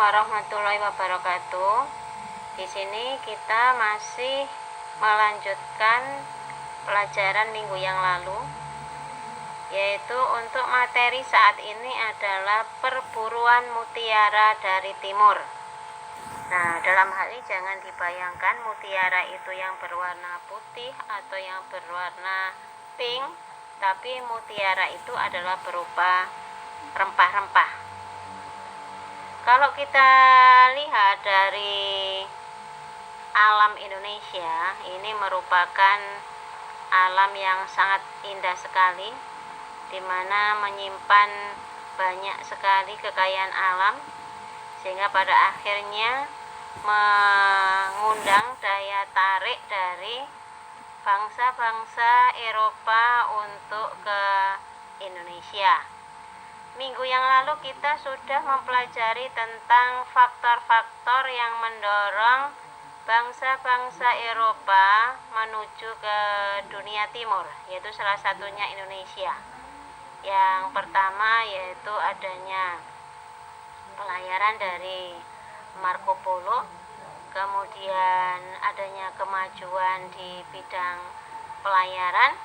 warahmatullahi wabarakatuh. Di sini kita masih melanjutkan pelajaran minggu yang lalu, yaitu untuk materi saat ini adalah perburuan mutiara dari timur. Nah, dalam hal ini jangan dibayangkan mutiara itu yang berwarna putih atau yang berwarna pink, tapi mutiara itu adalah berupa rempah-rempah. Kalau kita lihat dari alam Indonesia, ini merupakan alam yang sangat indah sekali, di mana menyimpan banyak sekali kekayaan alam, sehingga pada akhirnya mengundang daya tarik dari bangsa-bangsa Eropa untuk ke Indonesia. Minggu yang lalu kita sudah mempelajari tentang faktor-faktor yang mendorong bangsa-bangsa Eropa menuju ke dunia timur, yaitu salah satunya Indonesia. Yang pertama yaitu adanya pelayaran dari Marco Polo, kemudian adanya kemajuan di bidang pelayaran.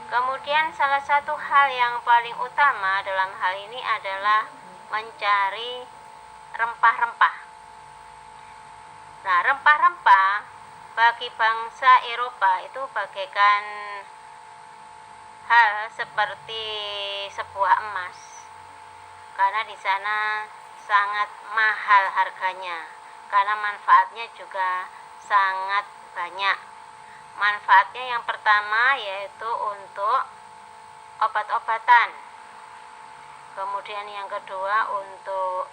Kemudian salah satu hal yang paling utama dalam hal ini adalah mencari rempah-rempah. Nah, rempah-rempah bagi bangsa Eropa itu bagaikan hal seperti sebuah emas, karena di sana sangat mahal harganya, karena manfaatnya juga sangat banyak. Manfaatnya yang pertama yaitu untuk obat-obatan, kemudian yang kedua untuk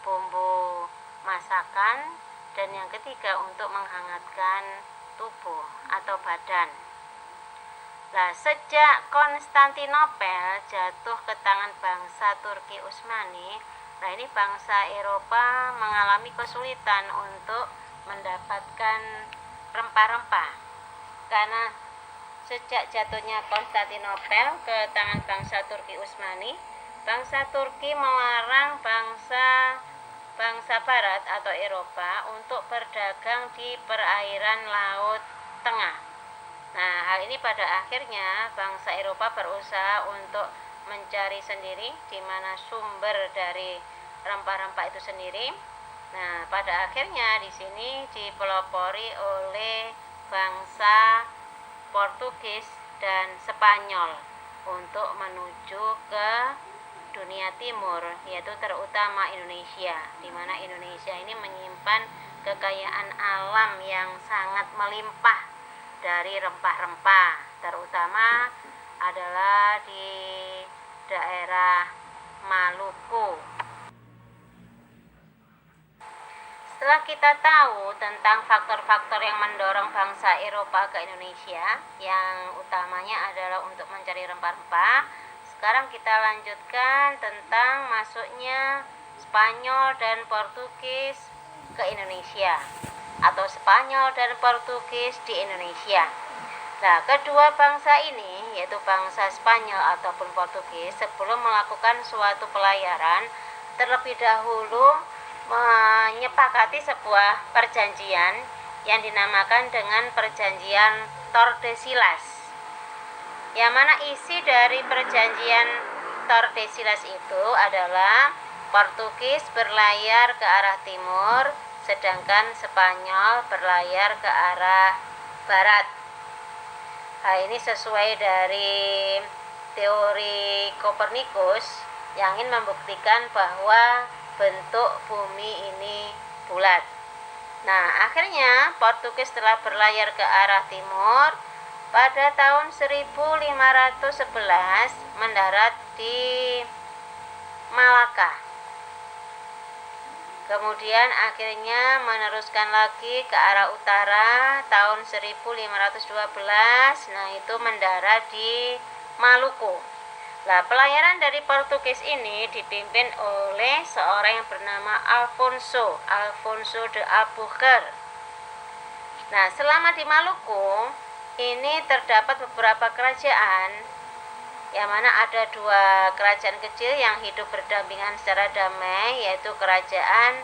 bumbu masakan, dan yang ketiga untuk menghangatkan tubuh atau badan. Nah, sejak Konstantinopel jatuh ke tangan bangsa Turki Utsmani, nah ini bangsa Eropa mengalami kesulitan untuk mendapatkan rempah-rempah. Karena sejak jatuhnya Konstantinopel ke tangan bangsa Turki Utsmani, bangsa Turki melarang bangsa Barat atau Eropa untuk berdagang di perairan Laut Tengah. Nah, hal ini pada akhirnya bangsa Eropa berusaha untuk mencari sendiri di mana sumber dari rempah-rempah itu sendiri. Nah, pada akhirnya di sini dipelopori oleh bangsa Portugis dan Spanyol untuk menuju ke dunia timur, yaitu terutama Indonesia, di mana Indonesia ini menyimpan kekayaan alam yang sangat melimpah dari rempah-rempah, terutama adalah di daerah Maluku. Setelah kita tahu tentang faktor-faktor yang mendorong bangsa Eropa ke Indonesia, yang utamanya adalah untuk mencari rempah-rempah, sekarang kita lanjutkan tentang masuknya Spanyol dan Portugis ke Indonesia, atau Spanyol dan Portugis di Indonesia. Nah, kedua bangsa ini, yaitu bangsa Spanyol ataupun Portugis, sebelum melakukan suatu pelayaran, terlebih dahulu menyepakati sebuah perjanjian yang dinamakan dengan perjanjian Tordesillas, yang mana isi dari perjanjian Tordesillas itu adalah Portugis berlayar ke arah timur, sedangkan Spanyol berlayar ke arah barat. Hal ini sesuai dari teori Kopernikus yang ingin membuktikan bahwa bentuk bumi ini bulat. Nah, akhirnya Portugis telah berlayar ke arah timur. Pada tahun 1511 mendarat di Malaka. Kemudian akhirnya meneruskan lagi ke arah utara tahun 1512. Nah, itu mendarat di Maluku. Nah, pelayaran dari Portugis ini dipimpin oleh seorang yang bernama Alfonso de Albuquerque. Nah, selama di Maluku ini terdapat beberapa kerajaan, yang mana ada dua kerajaan kecil yang hidup berdampingan secara damai, yaitu kerajaan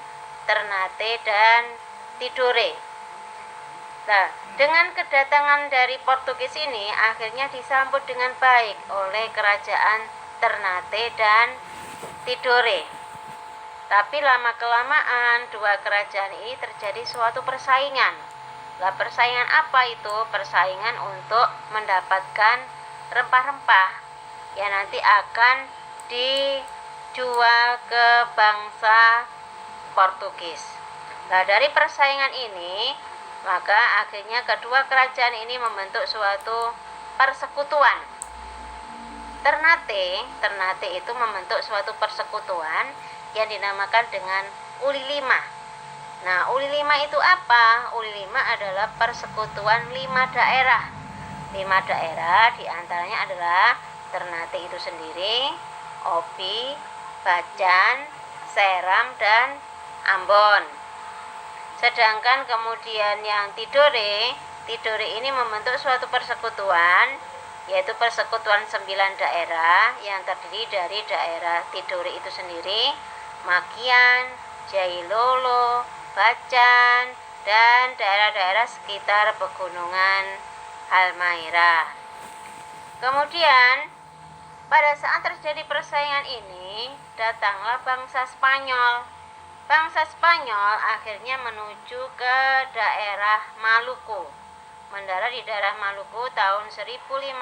Ternate dan Tidore. Nah, dengan kedatangan dari Portugis ini akhirnya disambut dengan baik oleh kerajaan Ternate dan Tidore. Tapi lama-kelamaan dua kerajaan ini terjadi suatu persaingan. Lah, persaingan apa itu? Persaingan untuk mendapatkan rempah-rempah yang nanti akan dijual ke bangsa Portugis. Nah, dari persaingan ini maka akhirnya kedua kerajaan ini membentuk suatu persekutuan. Ternate itu membentuk suatu persekutuan yang dinamakan dengan Uli Lima. Nah, Uli Lima itu apa? Uli Lima adalah persekutuan 5 daerah. 5 daerah diantaranya adalah Ternate itu sendiri, Opi, Bacan, Seram, dan Ambon. Sedangkan kemudian yang Tidore ini membentuk suatu persekutuan, yaitu persekutuan 9 daerah yang terdiri dari daerah Tidore itu sendiri, Makian, Jailolo, Bacan, dan daerah-daerah sekitar pegunungan Halmahera. Kemudian pada saat terjadi persaingan ini, datanglah bangsa Spanyol. Bangsa Spanyol akhirnya menuju ke daerah Maluku. Mendarat di daerah Maluku tahun 1521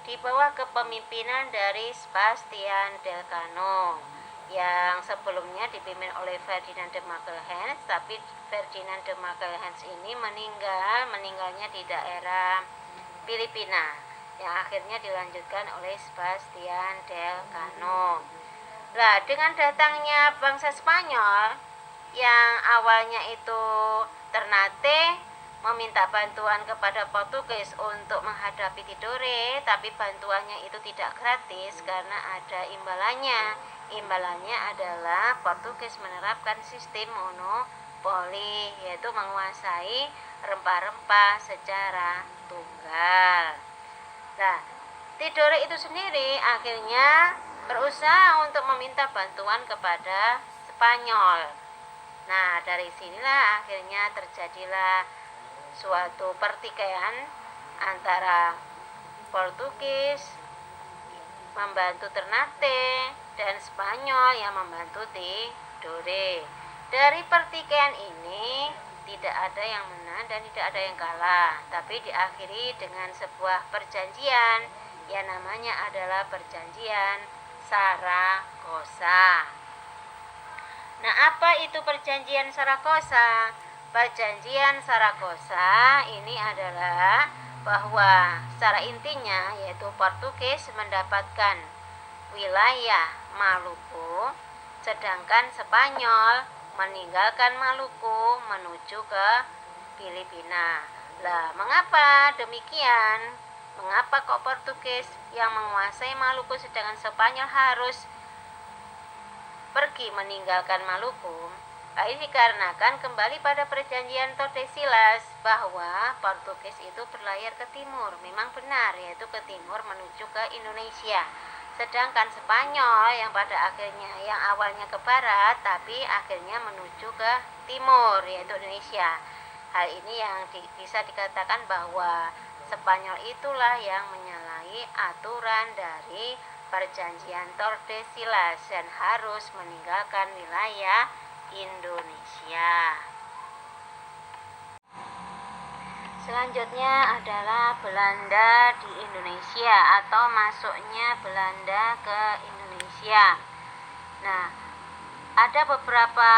di bawah kepemimpinan dari Sebastian Elcano, yang sebelumnya dipimpin oleh Ferdinand de Magalhães. Tapi Ferdinand de Magalhães ini meninggalnya di daerah Filipina, yang akhirnya dilanjutkan oleh Sebastian Elcano. Nah, dengan datangnya bangsa Spanyol yang awalnya itu Ternate meminta bantuan kepada Portugis untuk menghadapi Tidore, tapi bantuannya itu tidak gratis karena ada imbalannya. Imbalannya adalah Portugis menerapkan sistem monopoli, yaitu menguasai rempah-rempah secara tunggal. Nah, Tidore itu sendiri akhirnya berusaha untuk meminta bantuan kepada Spanyol. Nah, dari sinilah akhirnya terjadilah suatu pertikaian antara Portugis membantu Ternate dan Spanyol yang membantu Tidore. Dari pertikaian ini tidak ada yang menang dan tidak ada yang kalah, tapi diakhiri dengan sebuah perjanjian yang namanya adalah perjanjian Saragossa. Nah, apa itu perjanjian Saragossa? Perjanjian Saragossa ini adalah bahwa secara intinya yaitu Portugis mendapatkan wilayah Maluku, sedangkan Spanyol meninggalkan Maluku menuju ke Filipina. Lah, mengapa demikian? Mengapa kok Portugis yang menguasai Maluku sedangkan Spanyol harus pergi meninggalkan Maluku? Ini dikarenakan kembali pada perjanjian Tordesillas bahwa Portugis itu berlayar ke timur. Memang benar, yaitu ke timur menuju ke Indonesia. Sedangkan Spanyol yang pada akhirnya yang awalnya ke barat tapi akhirnya menuju ke timur, yaitu Indonesia. Hal ini yang bisa dikatakan bahwa Spanyol itulah yang menyalahi aturan dari perjanjian Tordesillas dan harus meninggalkan wilayah Indonesia. Selanjutnya adalah Belanda di Indonesia atau masuknya Belanda ke Indonesia. Nah, ada beberapa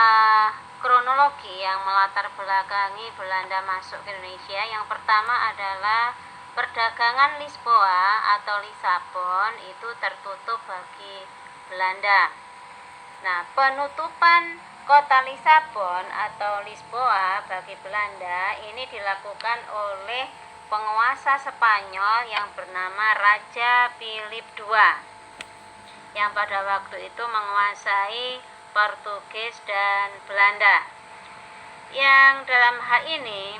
kronologi yang melatar belakangi Belanda masuk ke Indonesia. Yang pertama adalah perdagangan Lisboa atau Lisabon itu tertutup bagi Belanda. Nah, penutupan kota Lisabon atau Lisboa bagi Belanda ini dilakukan oleh penguasa Spanyol yang bernama Raja Philip II, yang pada waktu itu menguasai Portugis dan Belanda. Yang dalam hal ini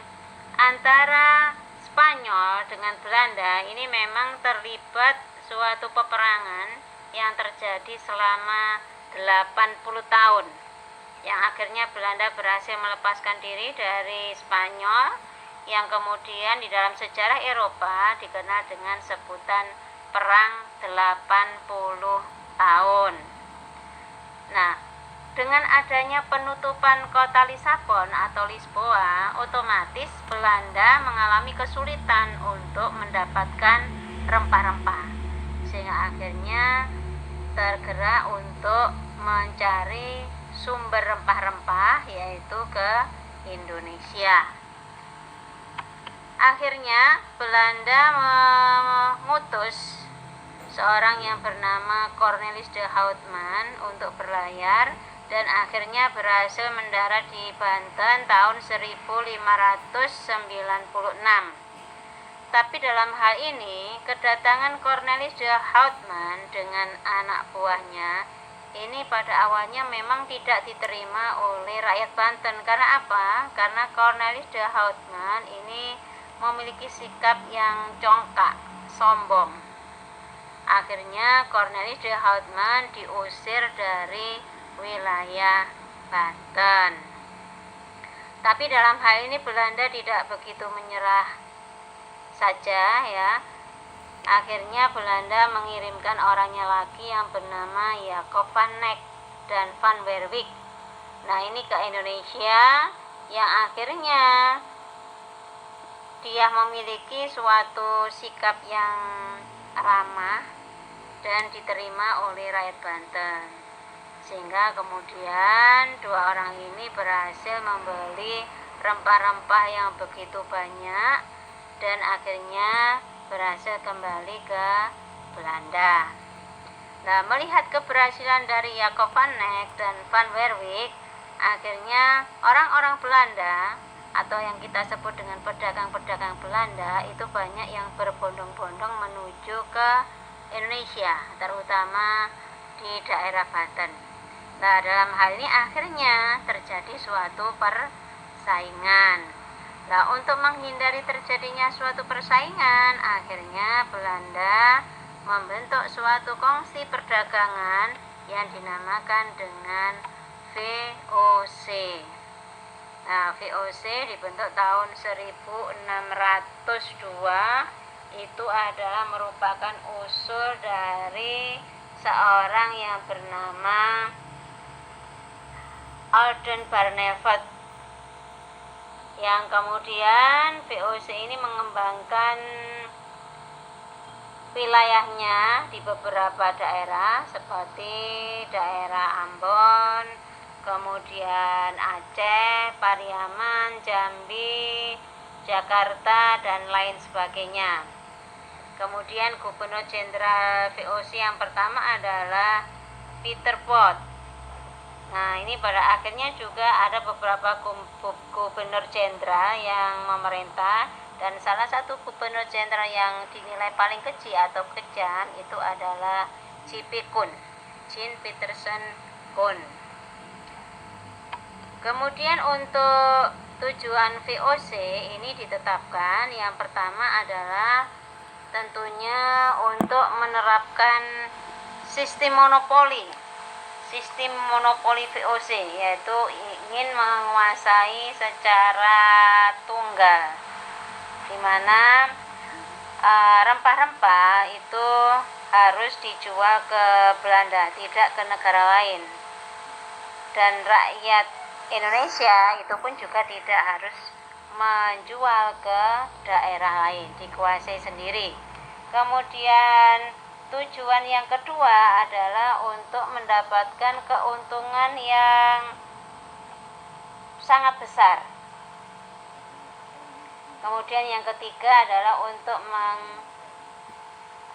antara Spanyol dengan Belanda ini memang terlibat suatu peperangan yang terjadi selama 80 tahun. yang akhirnya Belanda berhasil melepaskan diri dari Spanyol, yang kemudian di dalam sejarah Eropa dikenal dengan sebutan Perang 80 tahun. Nah, dengan adanya penutupan kota Lisabon atau Lisboa, otomatis Belanda mengalami kesulitan untuk mendapatkan rempah-rempah, sehingga akhirnya tergerak untuk mencari sumber rempah-rempah, yaitu ke Indonesia. Akhirnya Belanda mengutus seorang yang bernama Cornelis de Houtman untuk berlayar, dan akhirnya berhasil mendarat di Banten tahun 1596. Tapi dalam hal ini, kedatangan Cornelis de Houtman dengan anak buahnya ini pada awalnya memang tidak diterima oleh rakyat Banten. Karena apa? Karena Cornelis de Houtman ini memiliki sikap yang congkak, sombong. Akhirnya Cornelis de Houtman diusir dari wilayah Banten. Tapi dalam hal ini Belanda tidak begitu menyerah saja ya. Akhirnya Belanda mengirimkan orangnya lagi yang bernama Jacob van Eyck dan van Werwijk. Nah, ini ke Indonesia, yang akhirnya dia memiliki suatu sikap yang ramah dan diterima oleh rakyat Banten, sehingga kemudian dua orang ini berhasil membeli rempah-rempah yang begitu banyak dan akhirnya berhasil kembali ke Belanda. Nah, melihat keberhasilan dari Jacob van Eyck dan van Werwijk, akhirnya orang-orang Belanda atau yang kita sebut dengan pedagang-pedagang Belanda itu banyak yang berbondong-bondong menuju ke Indonesia, terutama di daerah Banten. Nah, dalam hal ini akhirnya terjadi suatu persaingan. Nah, untuk menghindari terjadinya suatu persaingan, akhirnya Belanda membentuk suatu kongsi perdagangan yang dinamakan dengan VOC. Nah, VOC dibentuk tahun 1602. Itu adalah merupakan usul dari seorang yang bernama Alden Barneveldt, yang kemudian VOC ini mengembangkan wilayahnya di beberapa daerah seperti daerah Ambon, kemudian Aceh, Pariaman, Jambi, Jakarta, dan lain sebagainya. Kemudian Gubernur Jenderal VOC yang pertama adalah Peter Pot. Nah, ini pada akhirnya juga ada beberapa gubernur jenderal yang memerintah, dan salah satu gubernur jenderal yang dinilai paling keji atau kejam itu adalah J.P. Koen, Jean Peterson Koen. Kemudian untuk tujuan VOC ini ditetapkan, yang pertama adalah tentunya untuk menerapkan sistem monopoli VOC, yaitu ingin menguasai secara tunggal, di mana rempah-rempah itu harus dijual ke Belanda, tidak ke negara lain, dan rakyat Indonesia itu pun juga tidak harus menjual ke daerah lain, dikuasai sendiri. Kemudian tujuan yang kedua adalah untuk mendapatkan keuntungan yang sangat besar. Kemudian yang ketiga adalah untuk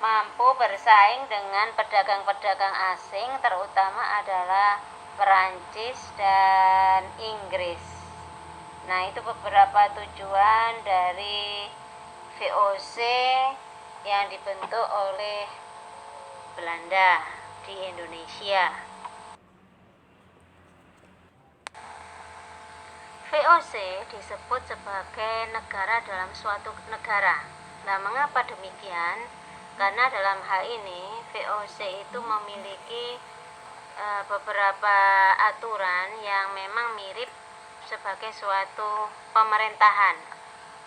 mampu bersaing dengan pedagang-pedagang asing, terutama adalah Perancis dan Inggris. Nah, itu beberapa tujuan dari VOC yang dibentuk oleh Belanda di Indonesia. VOC disebut sebagai negara dalam suatu negara. Nah, mengapa demikian? Karena dalam hal ini VOC itu memiliki beberapa aturan yang memang mirip sebagai suatu pemerintahan.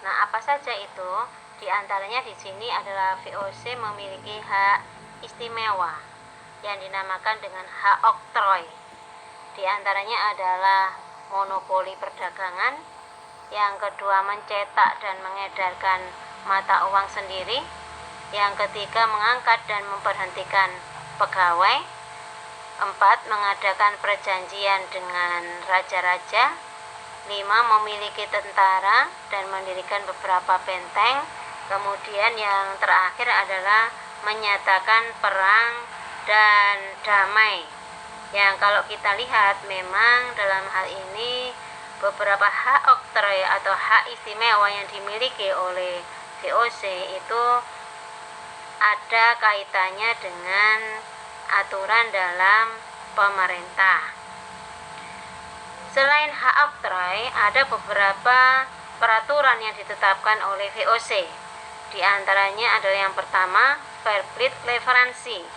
Nah, apa saja itu? Di antaranya di sini adalah VOC memiliki hak istimewa yang dinamakan dengan hak oktroy. Di antaranya adalah monopoli perdagangan, yang kedua mencetak dan mengedarkan mata uang sendiri, yang ketiga mengangkat dan memberhentikan pegawai, 4 mengadakan perjanjian dengan raja-raja, 5 memiliki tentara dan mendirikan beberapa benteng. Kemudian yang terakhir adalah menyatakan perang dan damai. Yang kalau kita lihat memang dalam hal ini beberapa hak oktroy atau hak istimewa yang dimiliki oleh VOC itu ada kaitannya dengan aturan dalam pemerintah. Selain hak oktroy, ada beberapa peraturan yang ditetapkan oleh VOC. Di antaranya adalah yang pertama, fair play leveransi.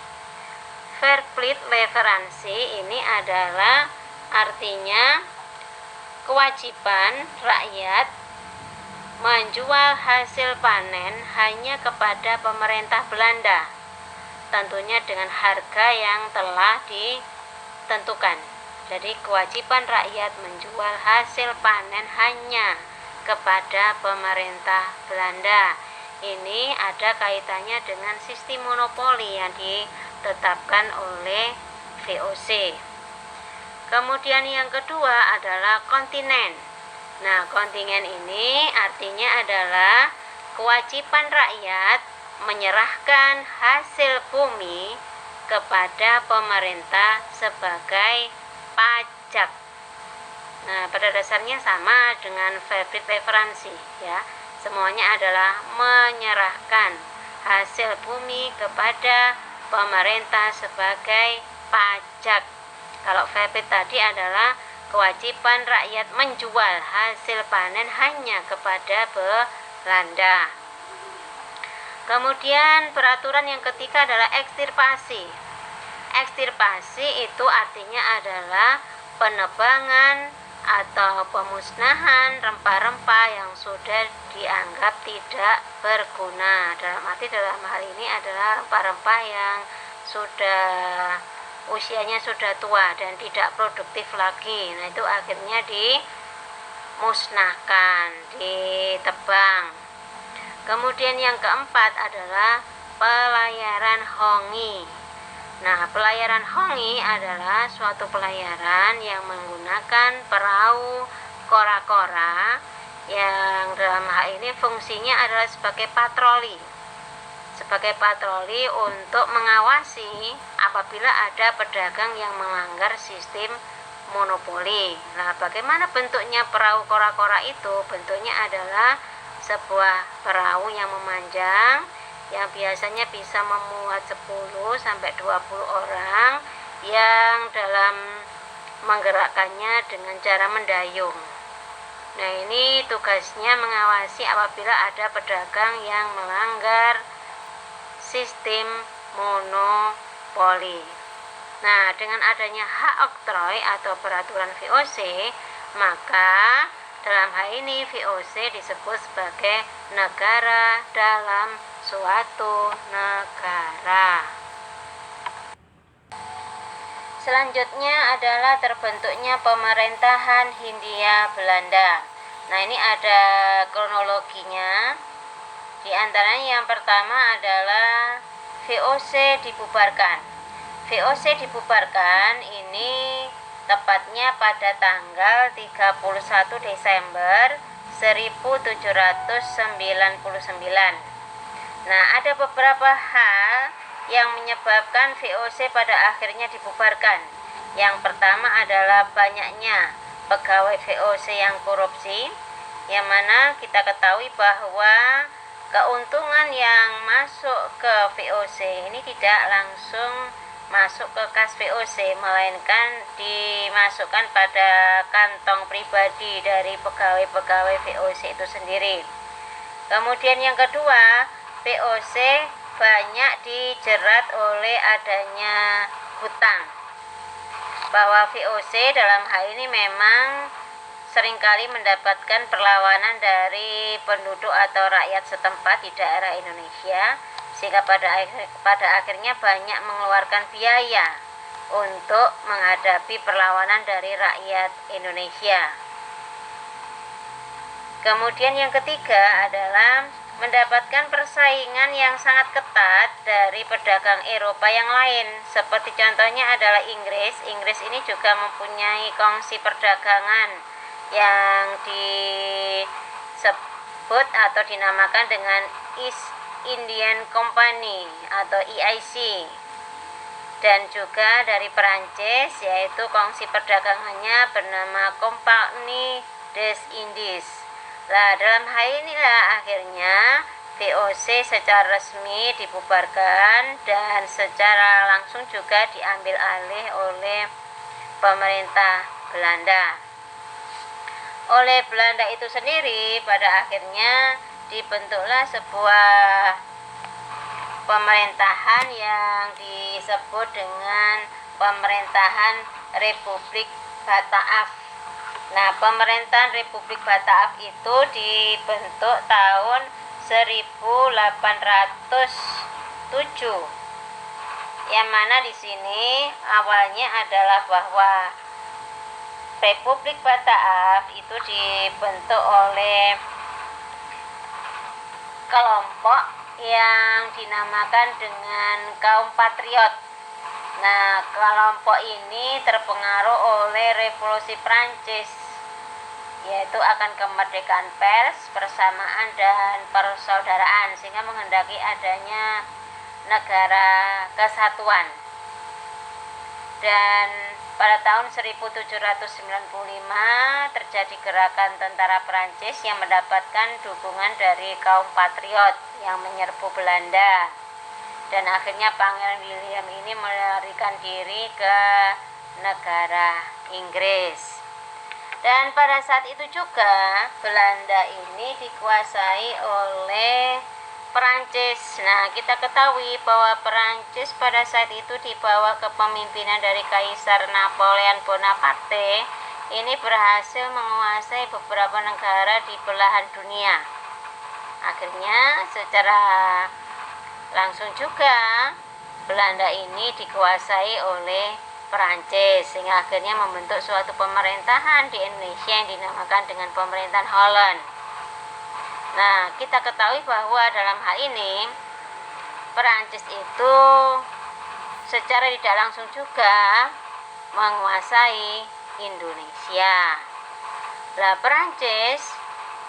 Fair play leveransi ini adalah artinya kewajiban rakyat menjual hasil panen hanya kepada pemerintah Belanda, tentunya dengan harga yang telah ditentukan. Jadi kewajiban rakyat menjual hasil panen hanya kepada pemerintah Belanda. Ini ada kaitannya dengan sistem monopoli yang ditetapkan oleh VOC. Kemudian yang kedua adalah kontinen. Nah, kontingen ini artinya adalah kewajiban rakyat menyerahkan hasil bumi kepada pemerintah sebagai pajak. Nah, pada dasarnya sama dengan fair play leveransi ya. Semuanya adalah menyerahkan hasil bumi kepada pemerintah sebagai pajak. Kalau fair play tadi adalah kewajiban rakyat menjual hasil panen hanya kepada Belanda. Kemudian peraturan yang ketiga adalah ekstirpasi. Ekstirpasi itu artinya adalah penebangan atau pemusnahan rempah-rempah yang sudah dianggap tidak berguna. Dalam hal ini adalah rempah-rempah yang sudah usianya sudah tua dan tidak produktif lagi. Nah, itu akhirnya dimusnahkan, ditebang. Kemudian yang keempat adalah pelayaran hongi. Nah, pelayaran hongi adalah suatu pelayaran yang menggunakan perahu kora-kora yang dalam hal ini fungsinya adalah sebagai patroli. Sebagai patroli untuk mengawasi apabila ada pedagang yang melanggar sistem monopoli. Nah, bagaimana bentuknya perahu kora-kora itu? Bentuknya adalah sebuah perahu yang memanjang yang biasanya bisa memuat 10 sampai 20 orang yang dalam menggerakkannya dengan cara mendayung. Nah, ini tugasnya mengawasi apabila ada pedagang yang melanggar sistem monopoli. Nah, dengan adanya hak oktroy atau peraturan VOC, maka dalam hal ini VOC disebut sebagai negara dalam suatu negara. Selanjutnya adalah terbentuknya pemerintahan Hindia Belanda. Nah, ini ada kronologinya. Di antaranya yang pertama adalah VOC dibubarkan. VOC dibubarkan ini tepatnya pada tanggal 31 Desember 1799. Nah, ada beberapa hal yang menyebabkan VOC pada akhirnya dibubarkan. Yang pertama adalah banyaknya pegawai VOC yang korupsi, yang mana kita ketahui bahwa keuntungan yang masuk ke VOC ini tidak langsung masuk ke kas VOC, melainkan dimasukkan pada kantong pribadi dari pegawai-pegawai VOC itu sendiri. Kemudian yang kedua, VOC banyak dijerat oleh adanya hutang. bahwa VOC dalam hal ini memang seringkali mendapatkan perlawanan dari penduduk atau rakyat setempat di daerah Indonesia, sehingga pada akhirnya banyak mengeluarkan biaya untuk menghadapi perlawanan dari rakyat Indonesia. Kemudian yang ketiga adalah mendapatkan persaingan yang sangat ketat dari pedagang Eropa yang lain. Seperti contohnya adalah Inggris. Inggris ini juga mempunyai kongsi perdagangan yang disebut atau dinamakan dengan East Indian Company atau EIC. Dan juga dari Perancis, yaitu kongsi perdagangannya bernama Compagnie des Indes. Nah, dalam hal inilah akhirnya VOC secara resmi dibubarkan dan secara langsung juga diambil alih oleh pemerintah Belanda. Oleh Belanda itu sendiri, pada akhirnya dibentuklah sebuah pemerintahan yang disebut dengan Pemerintahan Republik Bataaf. Nah, pemerintahan Republik Bataaf itu dibentuk tahun 1807. Yang mana di sini awalnya adalah bahwa Republik Bataaf itu dibentuk oleh kelompok yang dinamakan dengan kaum patriot. Nah, kelompok ini terpengaruh oleh Revolusi Prancis, yaitu akan kemerdekaan pers, persamaan dan persaudaraan, sehingga menghendaki adanya negara kesatuan. Dan pada tahun 1795 terjadi gerakan tentara Prancis yang mendapatkan dukungan dari kaum patriot yang menyerbu Belanda. Dan akhirnya Pangeran William ini melarikan diri ke negara Inggris. Dan pada saat itu juga Belanda ini dikuasai oleh Perancis. Nah, kita ketahui bahwa Perancis pada saat itu di bawah kepemimpinan dari Kaisar Napoleon Bonaparte ini berhasil menguasai beberapa negara di belahan dunia. Akhirnya secara langsung juga Belanda ini dikuasai oleh Perancis, sehingga akhirnya membentuk suatu pemerintahan di Indonesia yang dinamakan dengan pemerintahan Holland. Nah, kita ketahui bahwa dalam hal ini Perancis itu secara tidak langsung juga menguasai Indonesia. Nah, Perancis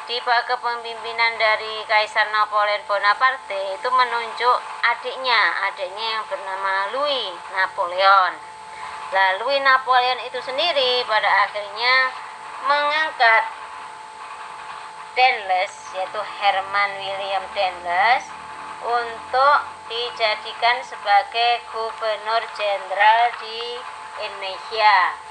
di bawah kepemimpinan dari Kaisar Napoleon Bonaparte itu menunjuk adiknya yang bernama Louis Napoleon. Nah, Louis Napoleon itu sendiri pada akhirnya mengangkat Daendels, yaitu Herman William Daendels, untuk dijadikan sebagai Gubernur Jenderal di Indonesia,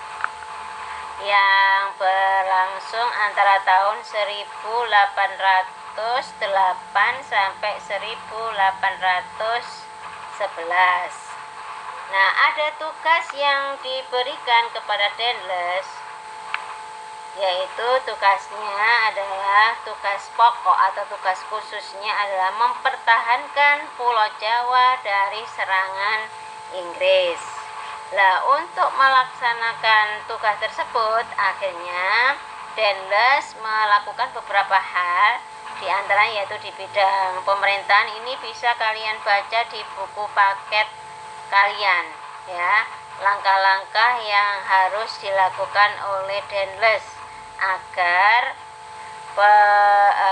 yang berlangsung antara tahun 1808 sampai 1811. Nah, ada tugas yang diberikan kepada Daendels, yaitu tugasnya adalah tugas pokok atau tugas khususnya adalah mempertahankan Pulau Jawa dari serangan Inggris. Nah, untuk melaksanakan tugas tersebut, akhirnya Daendels melakukan beberapa hal, di antaranya yaitu di bidang pemerintahan. Ini bisa kalian baca di buku paket kalian, ya, langkah-langkah yang harus dilakukan oleh Daendels agar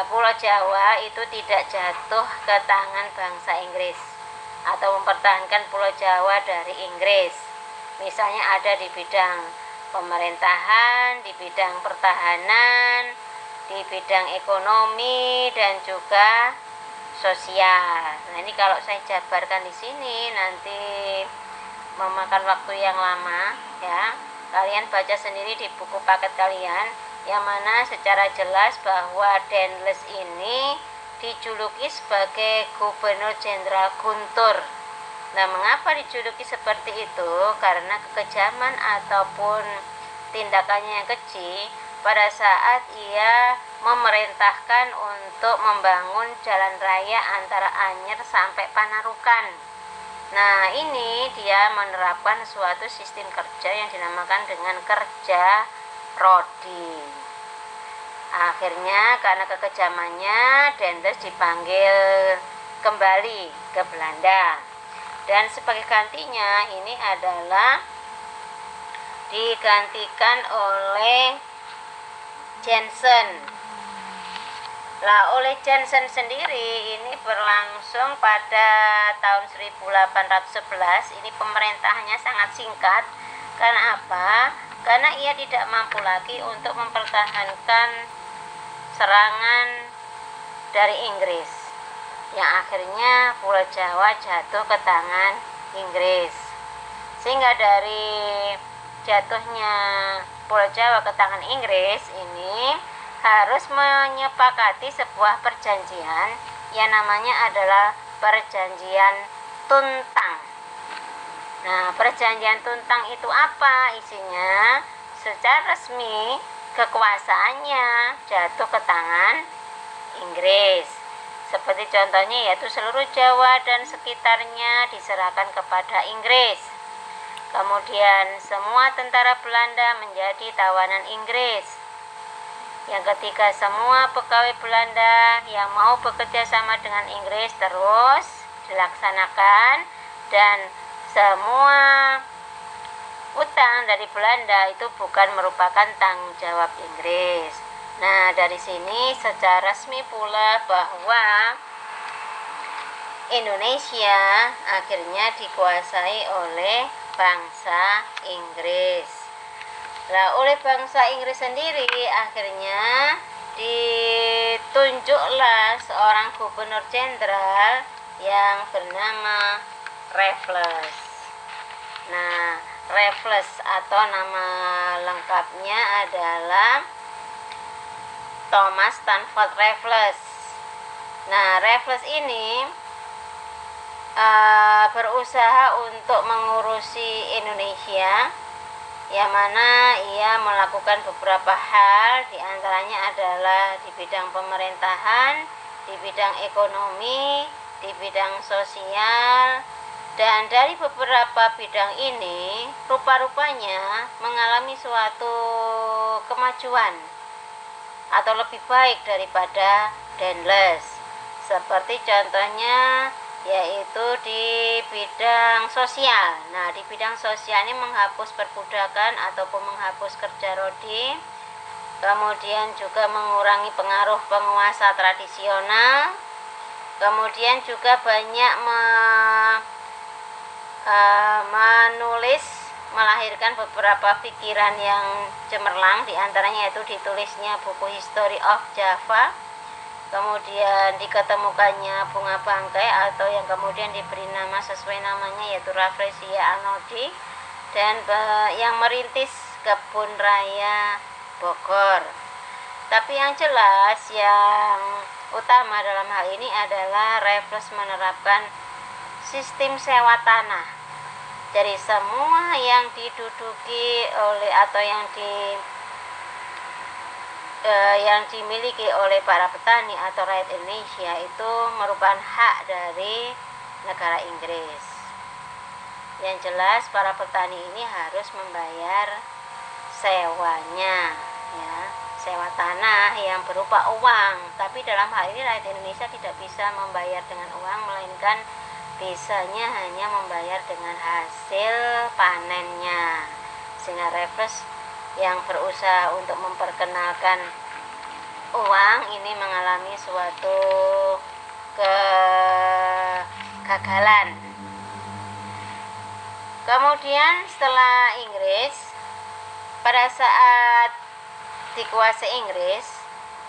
Pulau Jawa itu tidak jatuh ke tangan bangsa Inggris, atau mempertahankan Pulau Jawa dari Inggris. Misalnya ada di bidang pemerintahan, di bidang pertahanan, di bidang ekonomi dan juga sosial. Nah, ini kalau saya jabarkan di sini nanti memakan waktu yang lama, ya. Kalian baca sendiri di buku paket kalian, yang mana secara jelas bahwa Daendels ini dijuluki sebagai Gubernur Jenderal Guntur. Nah, mengapa dijuluki seperti itu? Karena kekejaman ataupun tindakannya yang keji pada saat ia memerintahkan untuk membangun jalan raya antara Anyer sampai Panarukan. Nah, ini dia menerapkan suatu sistem kerja yang dinamakan dengan kerja rodi. Akhirnya karena kekejamannya, Daendels dipanggil kembali ke Belanda. Dan sebagai gantinya ini adalah digantikan oleh Jensen. Lah, oleh Jensen sendiri ini berlangsung pada tahun 1811. Ini pemerintahannya sangat singkat. Karena apa? Karena ia tidak mampu lagi untuk mempertahankan serangan dari Inggris, yang akhirnya Pulau Jawa jatuh ke tangan Inggris. Sehingga dari jatuhnya Pulau Jawa ke tangan Inggris ini harus menyepakati sebuah perjanjian yang namanya adalah Perjanjian Tuntang. Nah, Perjanjian Tuntang itu apa isinya? Secara resmi kekuasaannya jatuh ke tangan Inggris. Seperti contohnya yaitu seluruh Jawa dan sekitarnya diserahkan kepada Inggris. Kemudian semua tentara Belanda menjadi tawanan Inggris. Yang ketiga, semua pegawai Belanda yang mau bekerja sama dengan Inggris terus dilaksanakan, dan semua utang dari Belanda itu bukan merupakan tanggung jawab Inggris. Nah, dari sini secara resmi pula bahwa Indonesia akhirnya dikuasai oleh bangsa Inggris. Nah, oleh bangsa Inggris sendiri akhirnya ditunjuklah seorang gubernur jenderal yang bernama Raffles. Nah, Raffles atau nama lengkapnya adalah Thomas Stamford Raffles. Nah, Raffles ini berusaha untuk mengurusi Indonesia, yang mana ia melakukan beberapa hal, diantaranya adalah di bidang pemerintahan, di bidang ekonomi, di bidang sosial. Dan dari beberapa bidang ini rupa-rupanya mengalami suatu kemajuan atau lebih baik daripada Daendels. Seperti contohnya yaitu di bidang sosial. Nah, di bidang sosial ini menghapus perbudakan ataupun menghapus kerja rodi, kemudian juga mengurangi pengaruh penguasa tradisional, kemudian juga banyak menulis, melahirkan beberapa pikiran yang cemerlang, diantaranya yaitu ditulisnya buku History of Java, kemudian diketemukannya bunga bangkai atau yang kemudian diberi nama sesuai namanya yaitu Rafflesia Arnoldi, dan yang merintis kebun raya Bogor. Tapi yang jelas yang utama dalam hal ini adalah Raffles menerapkan sistem sewa tanah. Jadi semua yang diduduki oleh atau yang dimiliki oleh para petani atau rakyat Indonesia itu merupakan hak dari negara Inggris. Yang jelas para petani ini harus membayar sewanya, ya, sewa tanah yang berupa uang. Tapi dalam hal ini rakyat Indonesia tidak bisa membayar dengan uang, melainkan bisanya hanya membayar dengan hasil panennya. Sehingga Raffles yang berusaha untuk memperkenalkan uang ini mengalami suatu kegagalan. Kemudian setelah Inggris, pada saat dikuasai Inggris,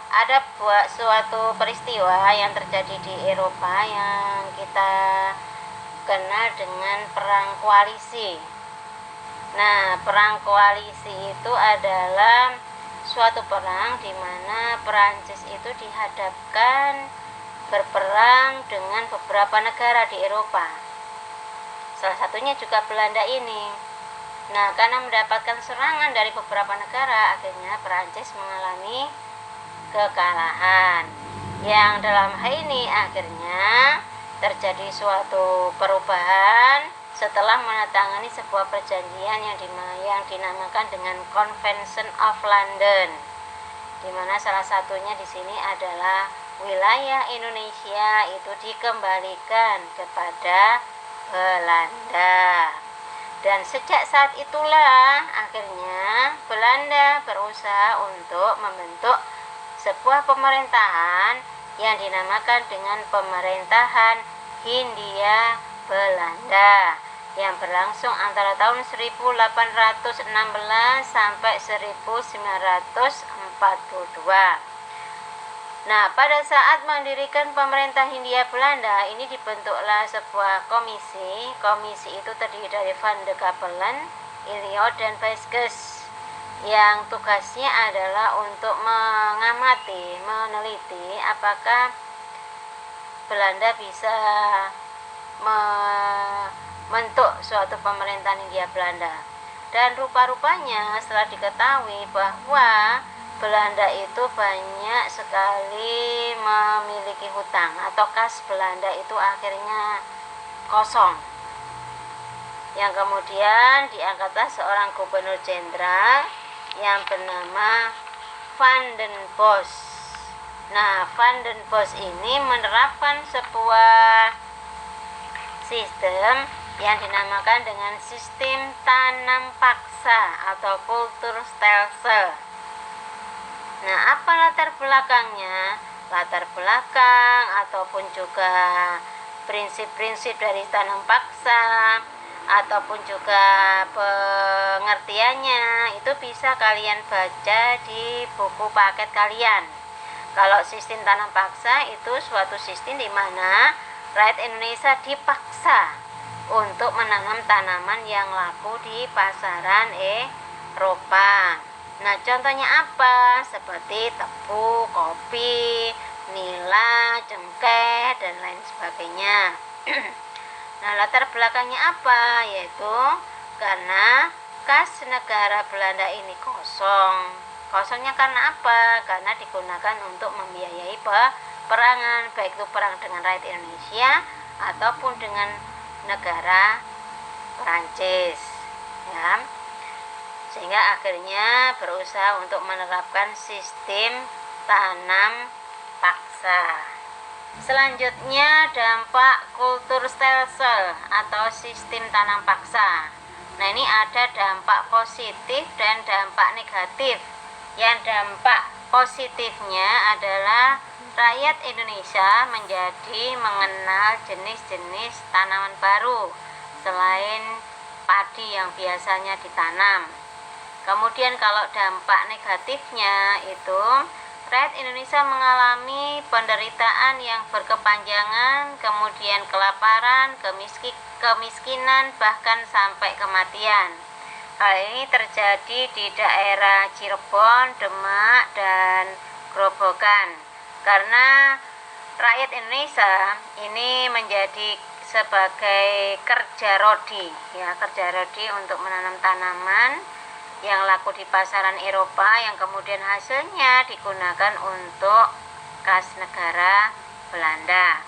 ada suatu peristiwa yang terjadi di Eropa yang kita kenal dengan perang koalisi. Nah, perang koalisi itu adalah suatu perang di mana Perancis itu dihadapkan berperang dengan beberapa negara di Eropa. Salah satunya juga Belanda ini. Nah, karena mendapatkan serangan dari beberapa negara, akhirnya Perancis mengalami kekalahan. Yang dalam hal ini akhirnya terjadi suatu perubahan setelah menandatangani sebuah perjanjian yang dinamakan dengan Convention of London, di mana salah satunya di sini adalah wilayah Indonesia itu dikembalikan kepada Belanda. Dan sejak saat itulah akhirnya Belanda berusaha untuk membentuk sebuah pemerintahan yang dinamakan dengan pemerintahan Hindia Belanda yang berlangsung antara tahun 1816 sampai 1942. Nah, pada saat mendirikan pemerintah Hindia Belanda, ini dibentuklah sebuah komisi. Komisi itu terdiri dari Van de Capellen, Eliot, dan Vasquez, yang tugasnya adalah untuk mengamati, meneliti apakah Belanda bisa membentuk suatu pemerintahan Hindia Belanda. Dan rupa-rupanya setelah diketahui bahwa Belanda itu banyak sekali memiliki hutang, atau kas Belanda itu akhirnya kosong. Yang kemudian diangkatlah seorang gubernur jenderal yang bernama Van den Bosch. Nah, Van den Bosch ini menerapkan sebuah sistem yang dinamakan dengan sistem tanam paksa atau Kulturstelsel. Nah, apa latar belakangnya? Latar belakang ataupun juga prinsip-prinsip dari tanam paksa ataupun juga pengertiannya itu bisa kalian baca di buku paket kalian. Kalau sistem tanam paksa itu suatu sistem di mana rakyat Indonesia dipaksa untuk menanam tanaman yang laku di pasaran Eropa. Nah, contohnya apa? Seperti tebu, kopi, nila, cengkeh, dan lain sebagainya. Nah, latar belakangnya apa? Yaitu karena kas negara Belanda ini kosong. Kosongnya karena apa? Karena digunakan untuk membiayai peperangan, baik itu perang dengan rakyat Indonesia ataupun dengan negara Perancis, ya. Sehingga akhirnya berusaha untuk menerapkan sistem tanam paksa. Selanjutnya, dampak Kulturstelsel atau sistem tanam paksa. Nah, ini ada dampak positif dan dampak negatif. Yang dampak positifnya adalah rakyat Indonesia menjadi mengenal jenis-jenis tanaman baru selain padi yang biasanya ditanam. Kemudian kalau dampak negatifnya itu rakyat Indonesia mengalami penderitaan yang berkepanjangan, kemudian kelaparan, kemiskinan, bahkan sampai kematian. Hal ini terjadi di daerah Cirebon, Demak, dan Grobogan. Karena rakyat Indonesia ini menjadi sebagai kerja rodi, ya, kerja rodi untuk menanam tanaman yang laku di pasaran Eropa, yang kemudian hasilnya digunakan untuk kas negara Belanda.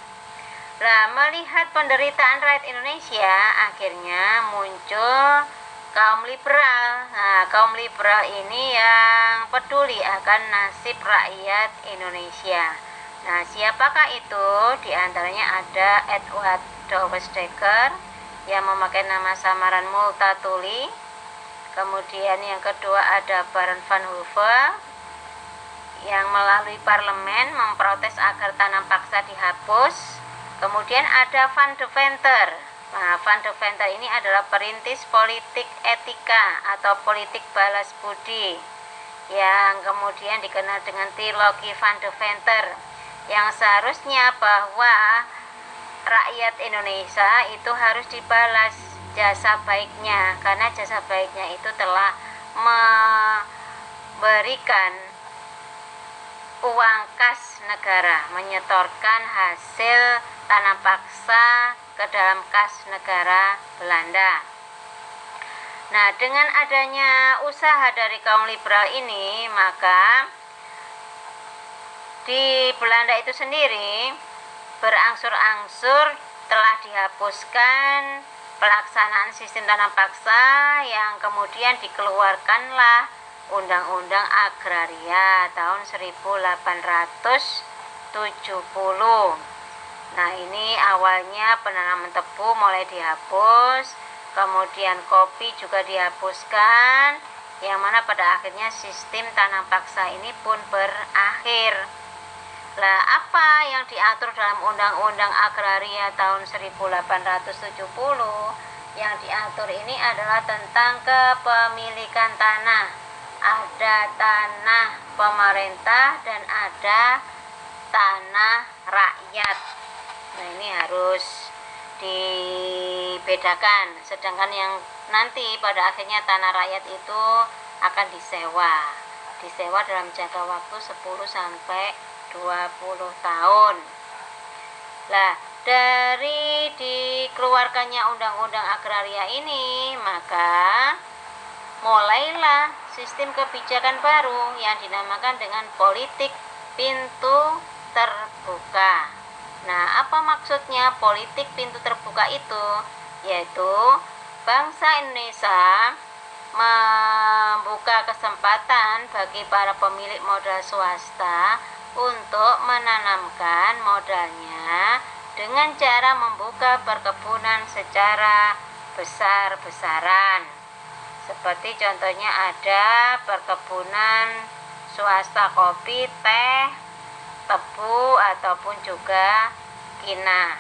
Nah, melihat penderitaan rakyat Indonesia, akhirnya muncul kaum liberal. Nah, kaum liberal ini yang peduli akan nasib rakyat Indonesia. Nah, siapakah itu? Di antaranya ada Edward Douwes-Dekker yang memakai nama samaran Multatuli. Kemudian yang kedua ada Baron van Hove yang melalui parlemen memprotes agar tanam paksa dihapus. Kemudian ada Van de Venter. Nah, Van de Venter ini adalah perintis politik etika atau politik balas budi yang kemudian dikenal dengan trilogi Van de Venter, yang seharusnya bahwa rakyat Indonesia itu harus dibalas jasa baiknya, karena jasa baiknya itu telah memberikan uang kas negara, menyetorkan hasil tanam paksa ke dalam kas negara Belanda. Nah, dengan adanya usaha dari kaum liberal ini, maka di Belanda itu sendiri berangsur-angsur telah dihapuskan pelaksanaan sistem tanam paksa, yang kemudian dikeluarkanlah Undang-Undang Agraria tahun 1870. Nah, ini awalnya penanaman tebu mulai dihapus, kemudian kopi juga dihapuskan, yang mana pada akhirnya sistem tanam paksa ini pun berakhir. Lah, apa yang diatur dalam Undang-Undang Agraria tahun 1870? Yang diatur ini adalah tentang kepemilikan tanah. Ada tanah pemerintah dan ada tanah rakyat. Nah, ini harus dibedakan. Sedangkan yang nanti pada akhirnya tanah rakyat itu akan disewa. Disewa dalam jangka waktu 10 sampai 20 tahun. Lah, dari dikeluarkannya Undang-Undang Agraria ini, maka mulailah sistem kebijakan baru yang dinamakan dengan politik pintu terbuka. Nah, apa maksudnya politik pintu terbuka itu? Yaitu bangsa Indonesia membuka kesempatan bagi para pemilik modal swasta untuk menanamkan modalnya dengan cara membuka perkebunan secara besar-besaran. Seperti contohnya ada perkebunan swasta kopi, teh, tebu, ataupun juga kina.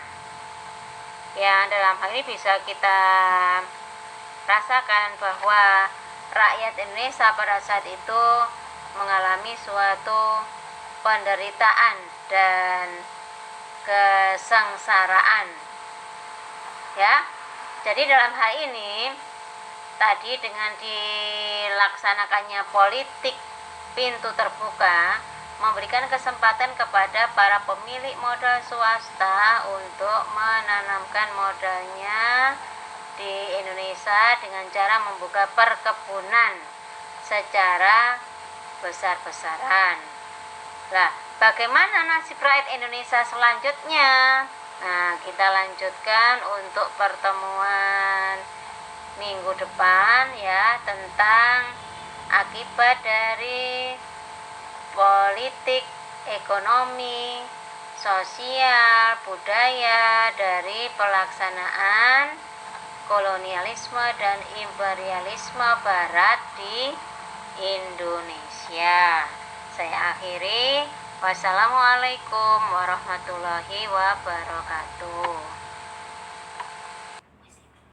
Yang dalam hal ini bisa kita rasakan bahwa rakyat Indonesia pada saat itu mengalami suatu penderitaan dan kesengsaraan. Ya. Jadi dalam hal ini tadi dengan dilaksanakannya politik pintu terbuka memberikan kesempatan kepada para pemilik modal swasta untuk menanamkan modalnya di Indonesia dengan cara membuka perkebunan secara besar-besaran. Lah, bagaimana nasib rakyat Indonesia selanjutnya? Nah, kita lanjutkan untuk pertemuan minggu depan ya, tentang akibat dari politik, ekonomi, sosial, budaya dari pelaksanaan kolonialisme dan imperialisme barat di Indonesia. Saya akhiri. Wassalamualaikum warahmatullahi wabarakatuh.